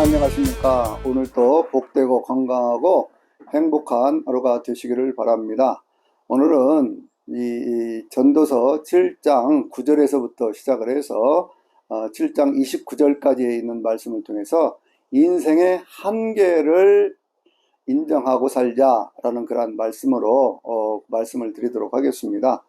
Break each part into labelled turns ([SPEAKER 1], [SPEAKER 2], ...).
[SPEAKER 1] 안녕하십니까. 오늘도 복되고 건강하고 행복한 하루가 되시기를 바랍니다. 오늘은 이 전도서 7장 9절에서부터 시작을 해서 7장 29절까지에 있는 말씀을 통해서 인생의 한계를 인정하고 살자라는 그런 말씀으로 말씀을 드리도록 하겠습니다.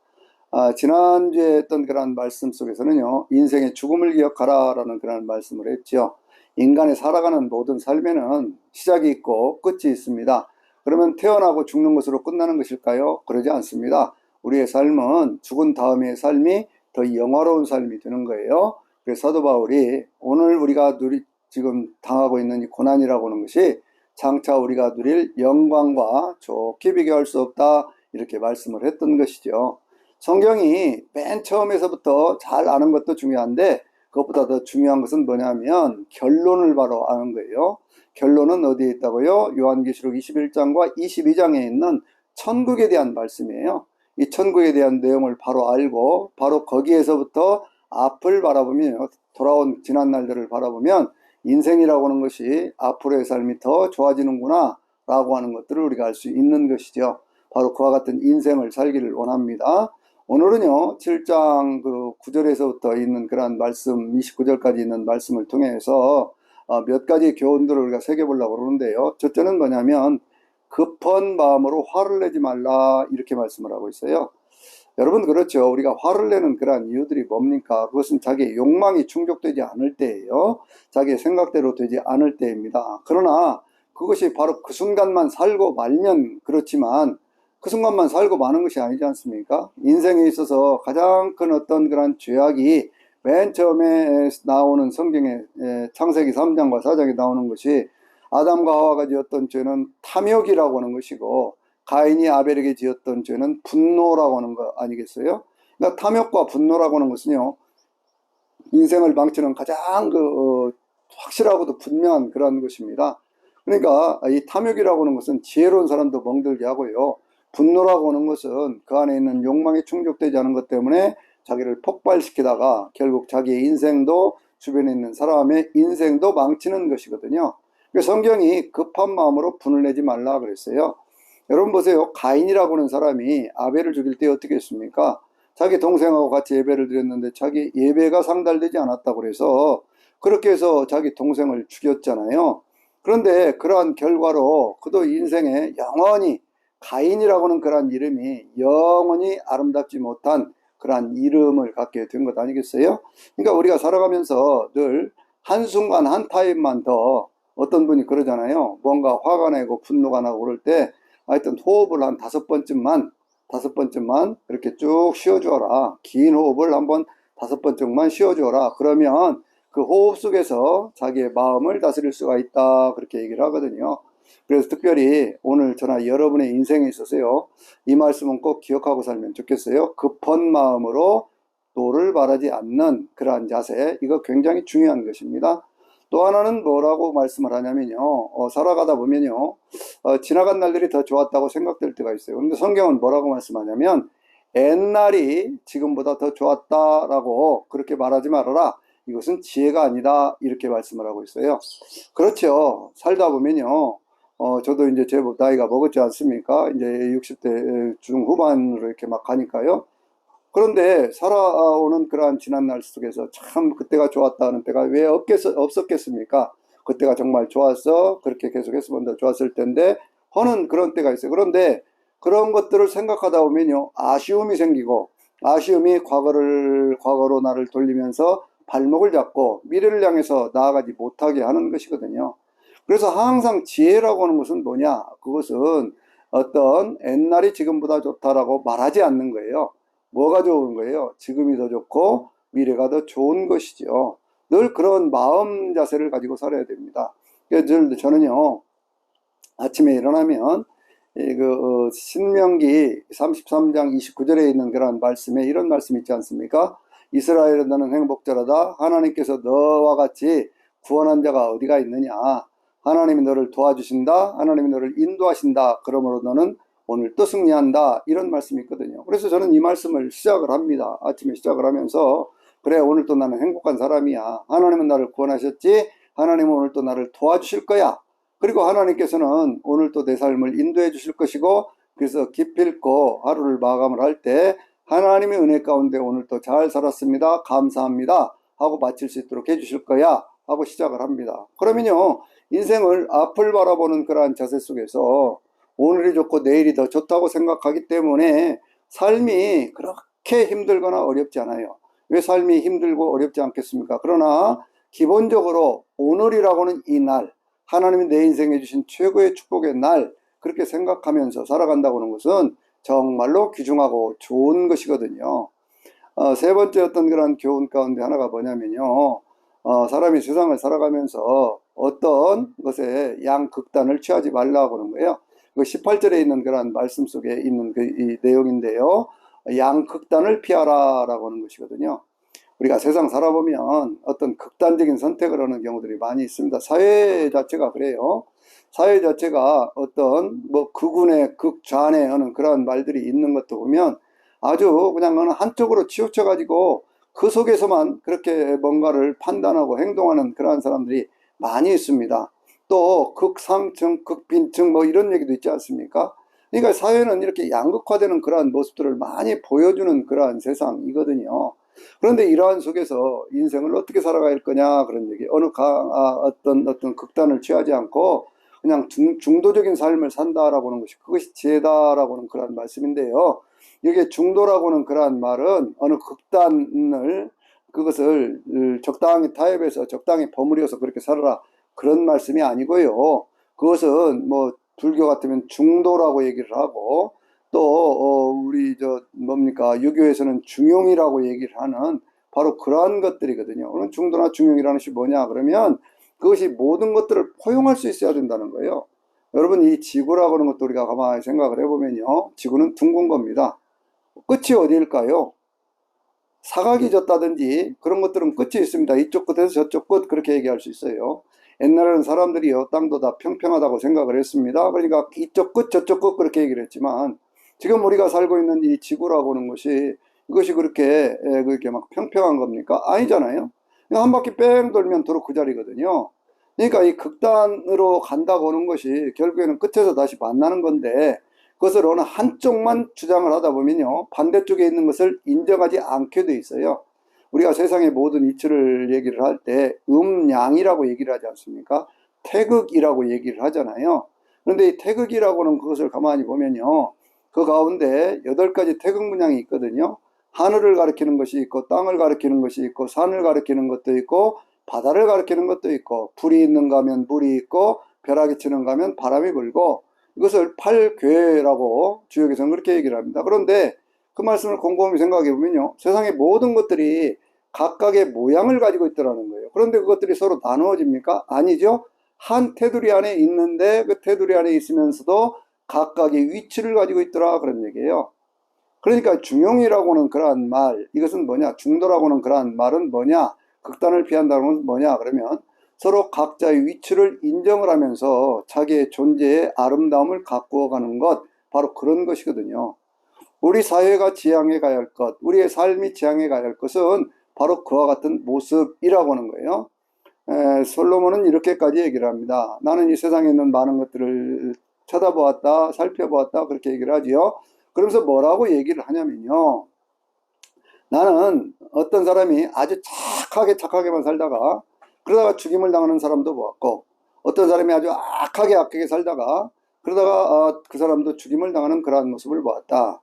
[SPEAKER 1] 지난주에 했던 그런 말씀 속에서는요, 인생의 죽음을 기억하라라는 그런 말씀을 했죠. 인간이 살아가는 모든 삶에는 시작이 있고 끝이 있습니다. 그러면 태어나고 죽는 것으로 끝나는 것일까요? 그러지 않습니다. 우리의 삶은 죽은 다음의 삶이 더 영화로운 삶이 되는 거예요. 그래서 사도 바울이 오늘 우리가 지금 당하고 있는 이 고난이라고 하는 것이 장차 우리가 누릴 영광과 좋게 비교할 수 없다, 이렇게 말씀을 했던 것이죠. 성경이 맨 처음에서부터 잘 아는 것도 중요한데 그것보다 더 중요한 것은 뭐냐면 결론을 바로 아는 거예요. 결론은 어디에 있다고요? 요한계시록 21장과 22장에 있는 천국에 대한 말씀이에요. 이 천국에 대한 내용을 바로 알고 바로 거기에서부터 앞을 바라보면, 돌아온 지난 날들을 바라보면 인생이라고 하는 것이 앞으로의 삶이 더 좋아지는구나 라고 하는 것들을 우리가 알 수 있는 것이죠. 바로 그와 같은 인생을 살기를 원합니다. 오늘은요, 7장 9절에서부터 있는 그런 말씀, 29절까지 있는 말씀을 통해서 몇 가지 교훈들을 우리가 새겨보려고 그러는데요. 첫째는 뭐냐면 급한 마음으로 화를 내지 말라, 이렇게 말씀을 하고 있어요. 여러분, 그렇죠. 우리가 화를 내는 그러한 이유들이 뭡니까? 그것은 자기의 욕망이 충족되지 않을 때예요. 자기의 생각대로 되지 않을 때입니다. 그러나 그것이 바로 그 순간만 살고 말면 그렇지만 그 순간만 살고 마는 것이 아니지 않습니까? 인생에 있어서 가장 큰 어떤 그런 죄악이 맨 처음에 나오는 성경의 창세기 3장과 4장에 나오는 것이 아담과 하와가 지었던 죄는 탐욕이라고 하는 것이고, 가인이 아벨에게 지었던 죄는 분노라고 하는 거 아니겠어요? 그러니까 탐욕과 분노라고 하는 것은요, 인생을 망치는 가장 확실하고도 분명한 그런 것입니다. 그러니까 이 탐욕이라고 하는 것은 지혜로운 사람도 멍들게 하고요, 분노라고 하는 것은 그 안에 있는 욕망이 충족되지 않은 것 때문에 자기를 폭발시키다가 결국 자기의 인생도, 주변에 있는 사람의 인생도 망치는 것이거든요. 성경이 급한 마음으로 분을 내지 말라 그랬어요. 여러분 보세요. 가인이라고 하는 사람이 아벨을 죽일 때 어떻게 했습니까? 자기 동생하고 같이 예배를 드렸는데 자기 예배가 상달되지 않았다고 그래서 그렇게 해서 자기 동생을 죽였잖아요. 그런데 그러한 결과로 그도 인생에 영원히, 가인이라고 하는 그러한 이름이 영원히 아름답지 못한 그러한 이름을 갖게 된 것 아니겠어요? 그러니까 우리가 살아가면서 늘 한순간 한 타임만 더, 어떤 분이 그러잖아요. 뭔가 화가 나고 분노가 나고 그럴 때 하여튼 호흡을 한 5번쯤만 이렇게 쭉 쉬어주어라. 긴 호흡을 한번 5번쯤만 쉬어주어라. 그러면 그 호흡 속에서 자기의 마음을 다스릴 수가 있다, 그렇게 얘기를 하거든요. 그래서 특별히 오늘 저나 여러분의 인생에 있어서요, 이 말씀은 꼭 기억하고 살면 좋겠어요. 급한 마음으로 도를 바라지 않는 그러한 자세, 이거 굉장히 중요한 것입니다. 또 하나는 뭐라고 말씀을 하냐면요, 살아가다 보면요, 지나간 날들이 더 좋았다고 생각될 때가 있어요. 그런데 성경은 뭐라고 말씀하냐면 옛날이 지금보다 더 좋았다라고 그렇게 말하지 말아라. 이것은 지혜가 아니다, 이렇게 말씀을 하고 있어요. 그렇죠. 살다 보면요, 저도 이제 제법 나이가 먹었지 않습니까? 이제 60대 중후반으로 이렇게 막 가니까요. 그런데 살아오는 그러한 지난 날 속에서 참 그때가 좋았다는 때가 왜 없었겠습니까? 그때가 정말 좋았어. 그렇게 계속했으면 더 좋았을 텐데 하는 그런 때가 있어요. 그런데 그런 것들을 생각하다 보면요, 아쉬움이 생기고, 아쉬움이 과거로 나를 돌리면서 발목을 잡고 미래를 향해서 나아가지 못하게 하는 것이거든요. 그래서 항상 지혜라고 하는 것은 뭐냐? 그것은 어떤 옛날이 지금보다 좋다라고 말하지 않는 거예요. 뭐가 좋은 거예요? 지금이 더 좋고 미래가 더 좋은 것이죠. 늘 그런 마음 자세를 가지고 살아야 됩니다. 그래서 저는요, 아침에 일어나면 신명기 33장 29절에 있는 그런 말씀에 이런 말씀이 있지 않습니까? 이스라엘은 너는 행복자라다. 하나님께서 너와 같이 구원한 자가 어디가 있느냐? 하나님이 너를 도와주신다. 하나님이 너를 인도하신다. 그러므로 너는 오늘 또 승리한다. 이런 말씀이 있거든요. 그래서 저는 이 말씀을 시작을 합니다. 아침에 시작을 하면서 그래, 오늘 또 나는 행복한 사람이야. 하나님은 나를 구원하셨지. 하나님은 오늘 또 나를 도와주실 거야. 그리고 하나님께서는 오늘 또 내 삶을 인도해 주실 것이고, 그래서 기필코 하루를 마감을 할 때 하나님의 은혜 가운데 오늘 또 잘 살았습니다, 감사합니다 하고 마칠 수 있도록 해주실 거야 하고 시작을 합니다. 그러면요, 인생을 앞을 바라보는 그러한 자세 속에서 오늘이 좋고 내일이 더 좋다고 생각하기 때문에 삶이 그렇게 힘들거나 어렵지 않아요. 왜 삶이 힘들고 어렵지 않겠습니까? 그러나 기본적으로 오늘이라고는 이 날, 하나님이 내 인생에 주신 최고의 축복의 날, 그렇게 생각하면서 살아간다고 하는 것은 정말로 귀중하고 좋은 것이거든요. 세 번째 어떤 그런 교훈 가운데 하나가 뭐냐면요, 사람이 세상을 살아가면서 어떤 것에 양극단을 취하지 말라고 하는 거예요. 그 18절에 있는 그런 말씀 속에 있는 이 내용인데요, 양극단을 피하라라고 하는 것이거든요. 우리가 세상 살아보면 어떤 극단적인 선택을 하는 경우들이 많이 있습니다. 사회 자체가 그래요. 사회 자체가 어떤 뭐 극운에 극좌내 하는 그런 말들이 있는 것도 보면 아주 그냥 어느 한쪽으로 치우쳐 가지고 그 속에서만 그렇게 뭔가를 판단하고 행동하는 그러한 사람들이 많이 있습니다. 또 극상층, 극빈층 뭐 이런 얘기도 있지 않습니까? 그러니까 사회는 이렇게 양극화되는 그러한 모습들을 많이 보여주는 그러한 세상이거든요. 그런데 이러한 속에서 인생을 어떻게 살아갈 거냐 그런 얘기. 어떤 극단을 취하지 않고 그냥 중도적인 삶을 산다라고 하는 것이, 그것이 지혜다라고 하는 그런 말씀인데요. 여기에 중도라고 하는 그러한 말은 어느 극단을, 그것을 적당히 타협해서 적당히 버무려서 그렇게 살아라 그런 말씀이 아니고요. 그것은 뭐 불교 같으면 중도라고 얘기를 하고, 또 우리 뭡니까, 유교에서는 중용이라고 얘기를 하는 바로 그러한 것들이거든요. 오늘 중도나 중용이라는 것이 뭐냐 그러면 그것이 모든 것들을 포용할 수 있어야 된다는 거예요. 여러분, 이 지구라고 하는 것도 우리가 가만히 생각을 해보면요, 지구는 둥근 겁니다. 끝이 어디일까요? 사각이 졌다든지 그런 것들은 끝이 있습니다. 이쪽 끝에서 저쪽 끝, 그렇게 얘기할 수 있어요. 옛날에는 사람들이요, 땅도 다 평평하다고 생각을 했습니다. 그러니까 이쪽 끝 저쪽 끝 그렇게 얘기를 했지만, 지금 우리가 살고 있는 이 지구라고 하는 것이, 이것이 그렇게 막 평평한 겁니까? 아니잖아요. 그냥 한 바퀴 뺑 돌면 도로 그 자리거든요. 그러니까 이 극단으로 간다고 하는 것이 결국에는 끝에서 다시 만나는 건데, 그것을 어느 한쪽만 주장을 하다 보면요, 반대쪽에 있는 것을 인정하지 않게 돼 있어요. 우리가 세상의 모든 이치를 얘기를 할 때 음양이라고 얘기를 하지 않습니까? 태극이라고 얘기를 하잖아요. 그런데 이 태극이라고는 그것을 가만히 보면요, 그 가운데 8가지 태극 문양이 있거든요. 하늘을 가리키는 것이 있고, 땅을 가리키는 것이 있고, 산을 가리키는 것도 있고, 바다를 가리키는 것도 있고, 불이 있는가 하면 불이 있고, 벼락이 치는가 하면 바람이 불고, 이것을 팔괘라고 주역에서는 그렇게 얘기를 합니다. 그런데 그 말씀을 곰곰이 생각해 보면요, 세상의 모든 것들이 각각의 모양을 가지고 있더라는 거예요. 그런데 그것들이 서로 나누어집니까? 아니죠. 한 테두리 안에 있는데 그 테두리 안에 있으면서도 각각의 위치를 가지고 있더라, 그런 얘기예요. 그러니까 중용이라고는 그러한 말, 이것은 뭐냐, 중도라고는 그러한 말은 뭐냐, 극단을 피한다는 것은 뭐냐 그러면 서로 각자의 위치를 인정을 하면서 자기의 존재의 아름다움을 가꾸어 가는 것, 바로 그런 것이거든요. 우리 사회가 지향해 가야 할 것, 우리의 삶이 지향해 가야 할 것은 바로 그와 같은 모습이라고 하는 거예요. 솔로몬은 이렇게까지 얘기를 합니다. 나는 이 세상에 있는 많은 것들을 쳐다보았다, 살펴보았다, 그렇게 얘기를 하지요. 그러면서 뭐라고 얘기를 하냐면요, 나는 어떤 사람이 아주 착하게만 살다가 그러다가 죽임을 당하는 사람도 보았고, 어떤 사람이 아주 악하게 살다가 그러다가 그 사람도 죽임을 당하는 그러한 모습을 보았다.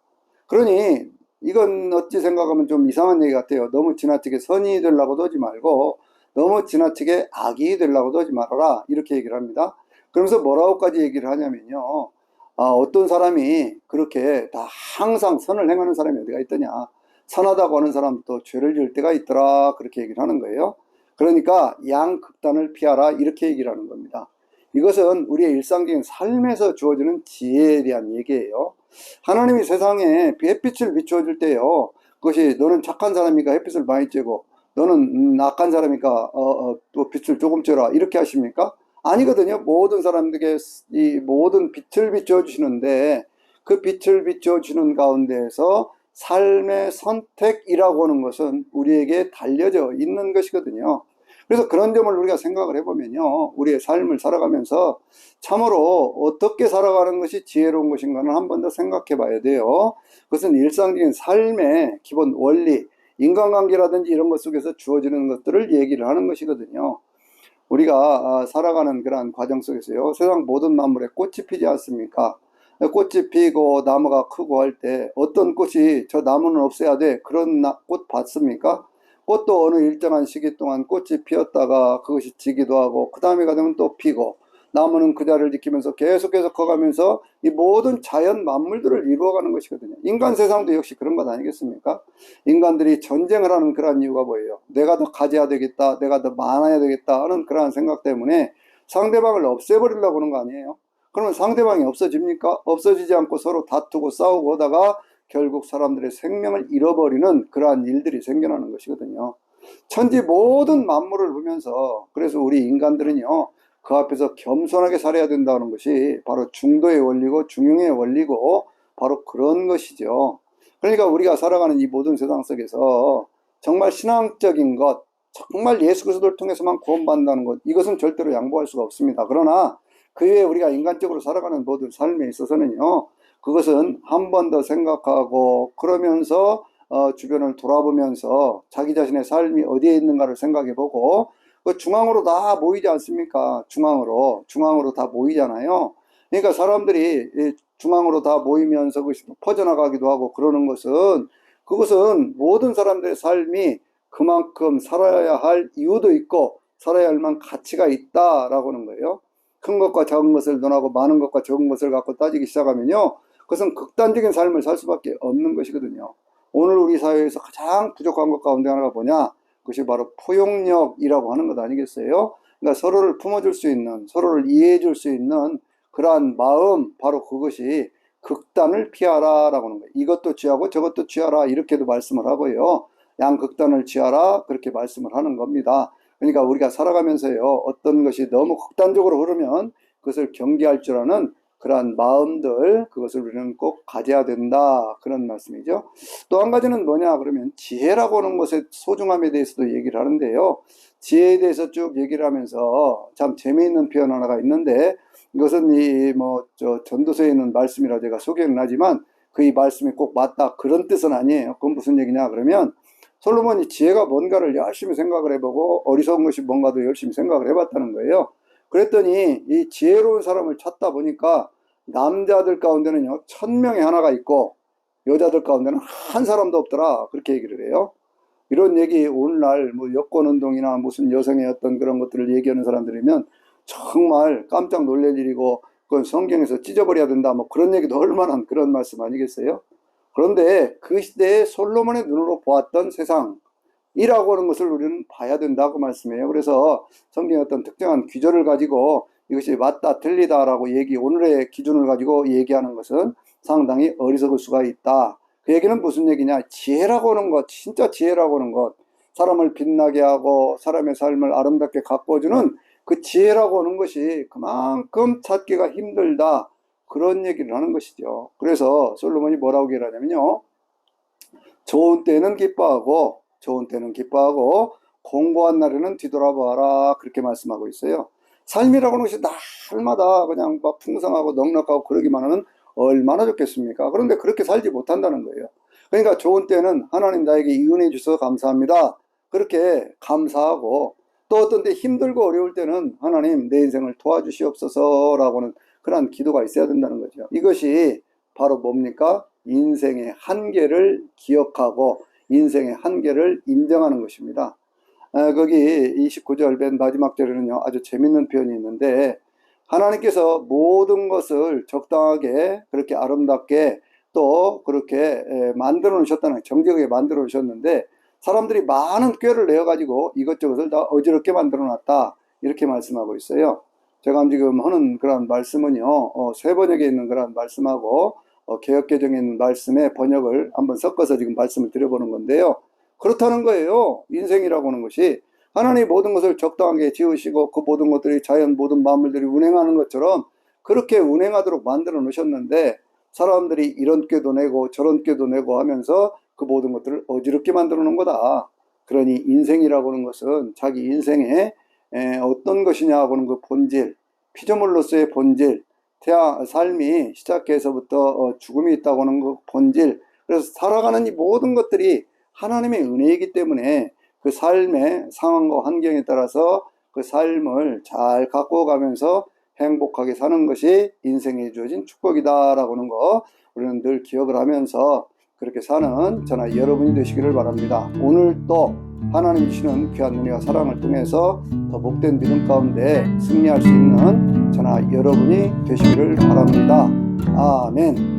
[SPEAKER 1] 그러니 이건 어찌 생각하면 좀 이상한 얘기 같아요. 너무 지나치게 선이 되려고도 하지 말고 너무 지나치게 악이 되려고도 하지 말아라, 이렇게 얘기를 합니다. 그러면서 뭐라고까지 얘기를 하냐면요, 어떤 사람이 그렇게 다 항상 선을 행하는 사람이 어디가 있더냐, 선하다고 하는 사람도 죄를 지을 때가 있더라, 그렇게 얘기를 하는 거예요. 그러니까 양극단을 피하라, 이렇게 얘기를 하는 겁니다. 이것은 우리의 일상적인 삶에서 주어지는 지혜에 대한 얘기예요. 하나님이 세상에 햇빛을 비추어줄 때요, 그것이 너는 착한 사람이니까 햇빛을 많이 쬐고 너는 악한 사람이니까 또 빛을 조금 쬐라, 이렇게 하십니까? 아니거든요. 모든 사람들에게 이 모든 빛을 비춰주시는데, 그 빛을 비춰주는 가운데에서 삶의 선택이라고 하는 것은 우리에게 달려져 있는 것이거든요. 그래서 그런 점을 우리가 생각을 해보면요, 우리의 삶을 살아가면서 참으로 어떻게 살아가는 것이 지혜로운 것인가는 한 번 더 생각해 봐야 돼요. 그것은 일상적인 삶의 기본 원리, 인간관계라든지 이런 것 속에서 주어지는 것들을 얘기를 하는 것이거든요. 우리가 살아가는 그러한 과정 속에서요, 세상 모든 만물에 꽃이 피지 않습니까? 꽃이 피고 나무가 크고 할 때 어떤 꽃이 저 나무는 없애야 돼, 그런 꽃 봤습니까? 꽃도 어느 일정한 시기 동안 꽃이 피었다가 그것이 지기도 하고 그 다음에 가면 또 피고, 나무는 그 자리를 지키면서 계속해서 커가면서 이 모든 자연 만물들을 이루어가는 것이거든요. 인간 세상도 역시 그런 것 아니겠습니까? 인간들이 전쟁을 하는 그러한 이유가 뭐예요? 내가 더 가져야 되겠다, 내가 더 많아야 되겠다 하는 그러한 생각 때문에 상대방을 없애버리려고 하는 거 아니에요? 그러면 상대방이 없어집니까? 없어지지 않고 서로 다투고 싸우고 하다가 결국 사람들의 생명을 잃어버리는 그러한 일들이 생겨나는 것이거든요. 천지 모든 만물을 보면서, 그래서 우리 인간들은요, 그 앞에서 겸손하게 살아야 된다는 것이 바로 중도의 원리고 중용의 원리고 바로 그런 것이죠. 그러니까 우리가 살아가는 이 모든 세상 속에서 정말 신앙적인 것, 정말 예수 그리스도를 통해서만 구원받는다는 것, 이것은 절대로 양보할 수가 없습니다. 그러나 그 외에 우리가 인간적으로 살아가는 모든 삶에 있어서는요, 그것은 한 번 더 생각하고 그러면서 주변을 돌아보면서 자기 자신의 삶이 어디에 있는가를 생각해보고, 그 중앙으로 다 모이지 않습니까? 중앙으로 다 모이잖아요. 그러니까 사람들이 중앙으로 다 모이면서 그것이 퍼져나가기도 하고 그러는 것은, 그것은 모든 사람들의 삶이 그만큼 살아야 할 이유도 있고 살아야 할 만한 가치가 있다라고 하는 거예요. 큰 것과 작은 것을 논하고 많은 것과 적은 것을 갖고 따지기 시작하면요, 그것은 극단적인 삶을 살 수밖에 없는 것이거든요. 오늘 우리 사회에서 가장 부족한 것 가운데 하나가 뭐냐? 그것이 바로 포용력이라고 하는 것 아니겠어요? 그러니까 서로를 품어줄 수 있는, 서로를 이해해 줄 수 있는 그러한 마음, 바로 그것이 극단을 피하라라고 하는 거예요. 이것도 취하고 저것도 취하라, 이렇게도 말씀을 하고요. 양극단을 취하라, 그렇게 말씀을 하는 겁니다. 그러니까 우리가 살아가면서요, 어떤 것이 너무 극단적으로 흐르면 그것을 경계할 줄 아는 그러한 마음들, 그것을 우리는 꼭 가져야 된다, 그런 말씀이죠. 또 한 가지는 뭐냐 그러면 지혜라고 하는 것의 소중함에 대해서도 얘기를 하는데요. 지혜에 대해서 쭉 얘기를 하면서 참 재미있는 표현 하나가 있는데, 이것은 전도서에 있는 말씀이라 제가 소개는 하지만 그 이 말씀이 꼭 맞다, 그런 뜻은 아니에요. 그건 무슨 얘기냐 그러면, 솔로몬이 지혜가 뭔가를 열심히 생각을 해보고 어리석은 것이 뭔가도 열심히 생각을 해봤다는 거예요. 그랬더니 이 지혜로운 사람을 찾다 보니까 남자들 가운데는요 1000명에 하나가 있고 여자들 가운데는 한 사람도 없더라, 그렇게 얘기를 해요. 이런 얘기 오늘날 뭐 여권운동이나 무슨 여성의 어떤 그런 것들을 얘기하는 사람들이면 정말 깜짝 놀랄 일이고, 그건 성경에서 찢어버려야 된다, 뭐 그런 얘기도 얼마나 그런 말씀 아니겠어요? 그런데 그 시대에 솔로몬의 눈으로 보았던 세상이라고 하는 것을 우리는 봐야 된다고 말씀해요. 그래서 성경의 어떤 특정한 기조를 가지고 이것이 맞다 틀리다라고 오늘의 기준을 가지고 얘기하는 것은 상당히 어리석을 수가 있다. 그 얘기는 무슨 얘기냐? 지혜라고 하는 것, 진짜 지혜라고 하는 것, 사람을 빛나게 하고 사람의 삶을 아름답게 가꿔주는 그 지혜라고 하는 것이 그만큼 찾기가 힘들다, 그런 얘기를 하는 것이죠. 그래서 솔로몬이 뭐라고 얘기하냐면요, 좋은 때는 기뻐하고 공고한 날에는 뒤돌아봐라, 그렇게 말씀하고 있어요. 삶이라고 하는 것이 날마다 그냥 막 풍성하고 넉넉하고 그러기만 하면 얼마나 좋겠습니까? 그런데 그렇게 살지 못한다는 거예요. 그러니까 좋은 때는 하나님 나에게 이 은혜 주셔서 감사합니다, 그렇게 감사하고, 또 어떤 때 힘들고 어려울 때는 하나님 내 인생을 도와주시옵소서라고는 그런 기도가 있어야 된다는 거죠. 이것이 바로 뭡니까? 인생의 한계를 기억하고 인생의 한계를 인정하는 것입니다. 거기 29절 맨 마지막 절에는요, 아주 재밌는 표현이 있는데, 하나님께서 모든 것을 적당하게 그렇게 아름답게 또 그렇게 만들어 놓으셨다는, 정직하게 만들어 놓으셨는데 사람들이 많은 꾀를 내어가지고 이것저것을 다 어지럽게 만들어 놨다, 이렇게 말씀하고 있어요. 제가 지금 하는 그런 말씀은요, 세 번역에 있는 그런 말씀하고 개역개정에 있는 말씀의 번역을 한번 섞어서 지금 말씀을 드려보는 건데요. 그렇다는 거예요. 인생이라고 하는 것이 하나님이 모든 것을 적당하게 지으시고 그 모든 것들이 자연 모든 만물들이 운행하는 것처럼 그렇게 운행하도록 만들어 놓으셨는데, 사람들이 이런 꾀도 내고 저런 꾀도 내고 하면서 그 모든 것들을 어지럽게 만들어 놓은 거다. 그러니 인생이라고 하는 것은 자기 인생에 어떤 것이냐 하는 그 본질, 피조물로서의 본질, 삶이 시작해서부터 죽음이 있다고 하는 그 본질, 그래서 살아가는 이 모든 것들이 하나님의 은혜이기 때문에 그 삶의 상황과 환경에 따라서 그 삶을 잘 가꿔가면서 행복하게 사는 것이 인생에 주어진 축복이다라고 하는 거 우리는 늘 기억을 하면서 그렇게 사는 저나 여러분이 되시기를 바랍니다. 오늘 또 하나님 주시는 귀한 은혜와 사랑을 통해서 더 복된 믿음 가운데 승리할 수 있는 저나 여러분이 되시기를 바랍니다. 아멘.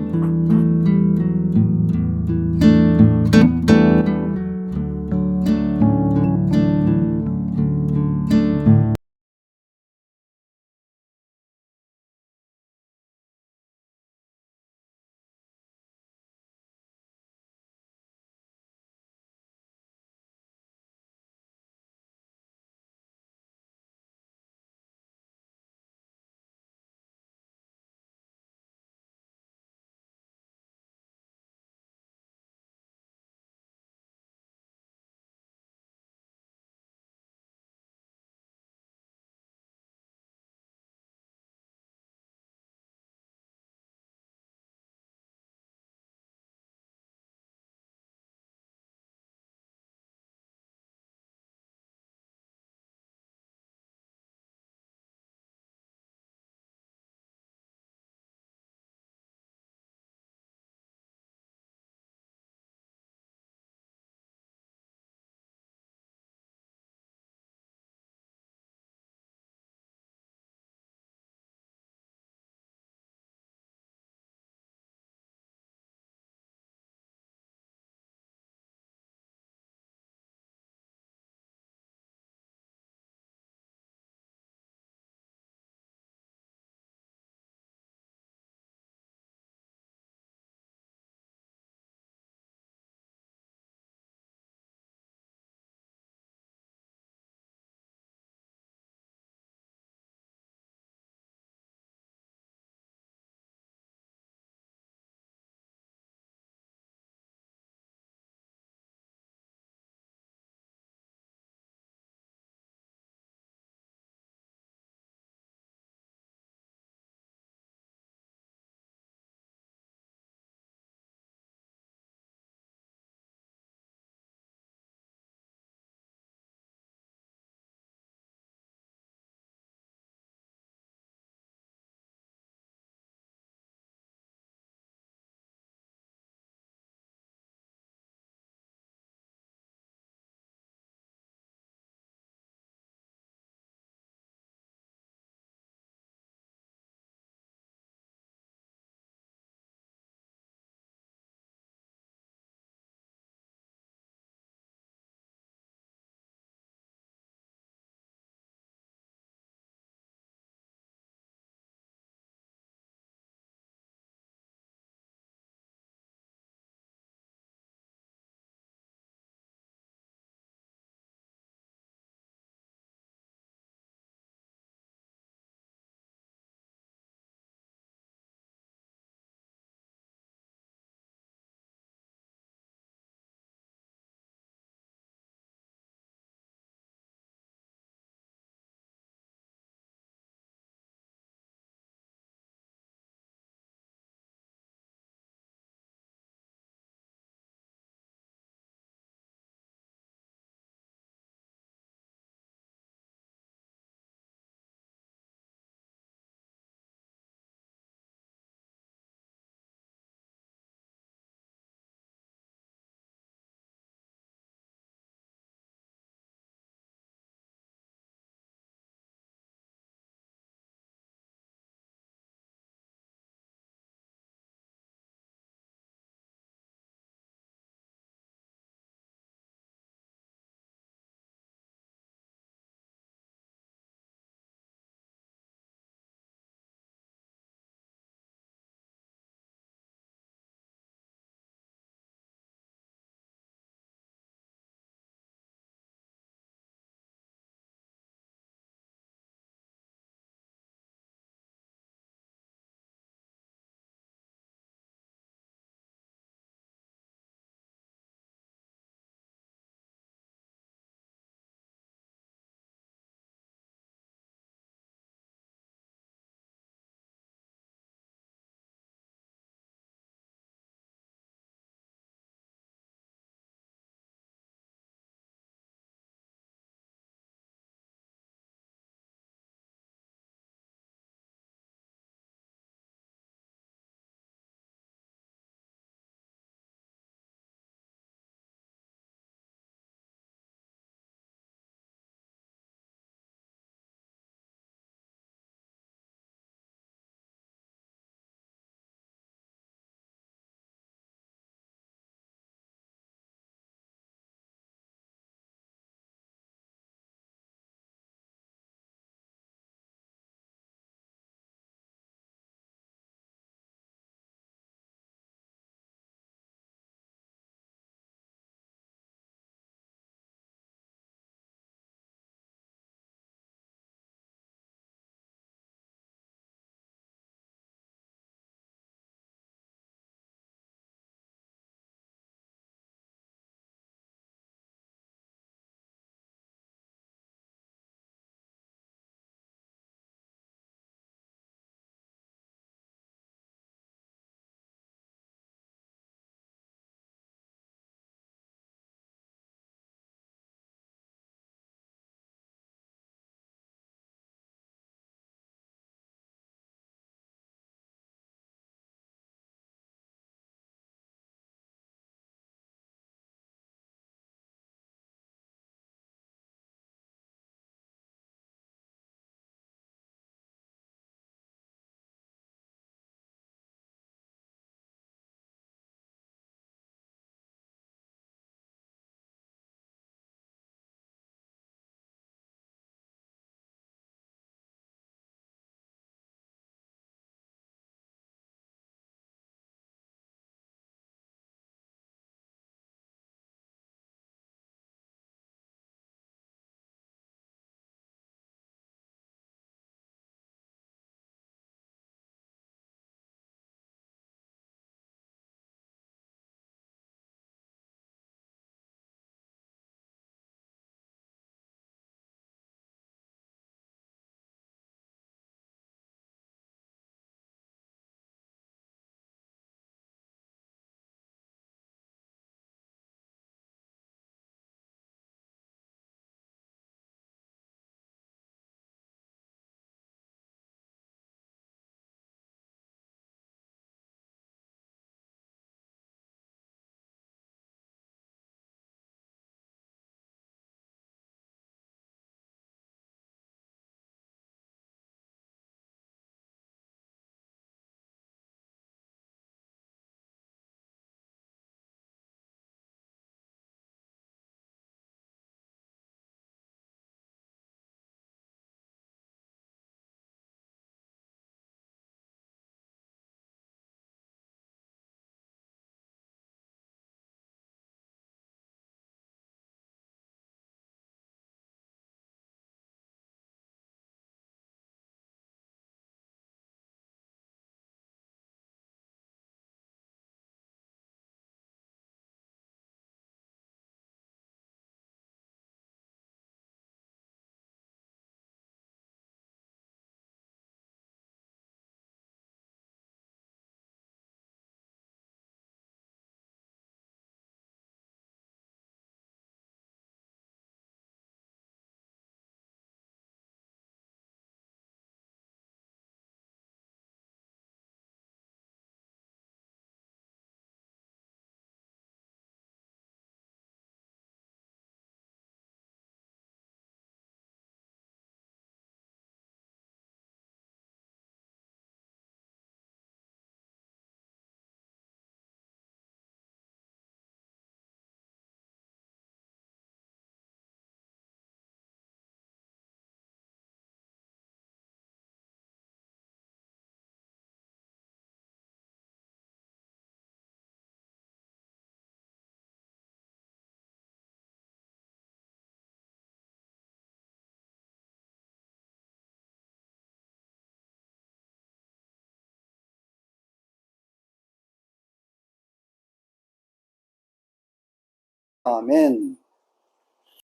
[SPEAKER 1] 아멘.